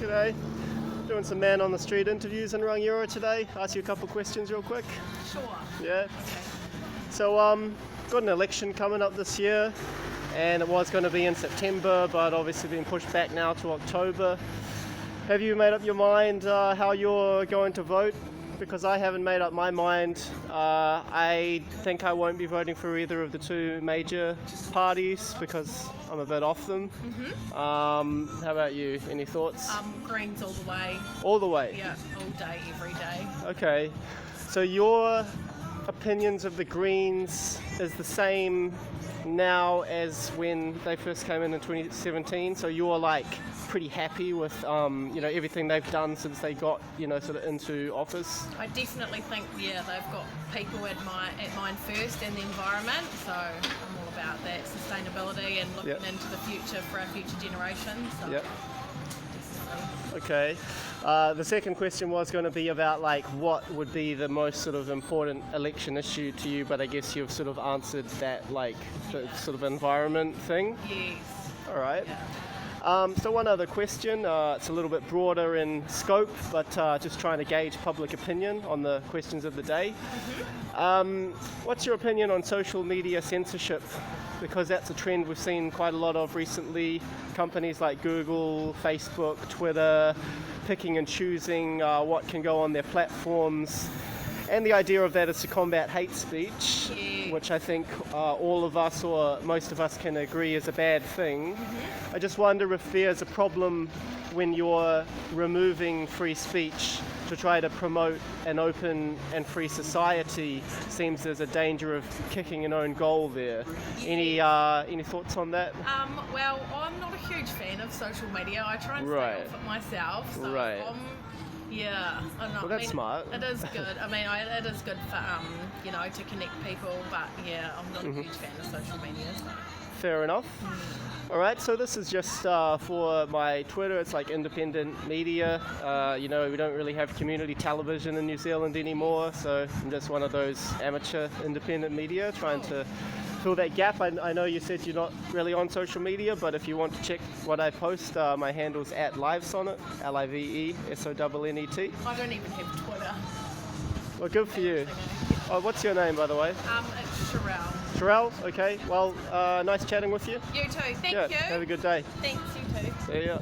G'day. Doing some man on the street interviews in Rangiora today. Ask you a couple of questions real quick. Sure. Yeah. Okay. So, got an election coming up this year, and it was going to be in September, but obviously been pushed back now to October. Have you made up your mind how you're going to vote? Because I haven't made up my mind. I think I won't be voting for either of the two major parties because I'm a bit off them. How about you? Any thoughts? Greens all the way. All the way? Yeah, all day, every day. Okay. So your opinions of the Greens is the same now as when they first came in 2017. So you're like pretty happy with everything they've done since they got sort of into office. I definitely think they've got people at mind first and the environment. So I'm all about that sustainability and looking into the future for our future generations. So definitely. Okay. The second question was going to be about what would be the most sort of important election issue to you, but I guess you've sort of answered that the sort of environment thing. Yes. All right. Yeah. So one other question, it's a little bit broader in scope, but just trying to gauge public opinion on the questions of the day. What's your opinion on social media censorship? Because that's a trend we've seen quite a lot of recently. Companies like Google, Facebook, Twitter, picking and choosing what can go on their platforms. And the idea of that is to combat hate speech, which I think all of us or most of us can agree is a bad thing. I just wonder if there's a problem when you're removing free speech to try to promote an open and free society. Seems there's a danger of kicking an own goal there. Any thoughts on that? Well, I'm not a huge fan of social media. I try and stay off it myself. So I'm not. Well, that's smart. It is good. It is good for to connect people. But I'm not a huge fan of social media. So. Fair enough. All right, so this is just for my Twitter. It's like independent media. We don't really have community television in New Zealand anymore, so I'm just one of those amateur independent media trying to fill that gap. I know you said you're not really on social media, but if you want to check what I post, my handle's @livesonnet, LIVESONNET. I don't even have Twitter. Well, good for you. Oh, what's your name, by the way? It's Sherall. Sherall? Okay. Well, nice chatting with you. You too. Thank you. Have a good day. Thanks, you too. See ya.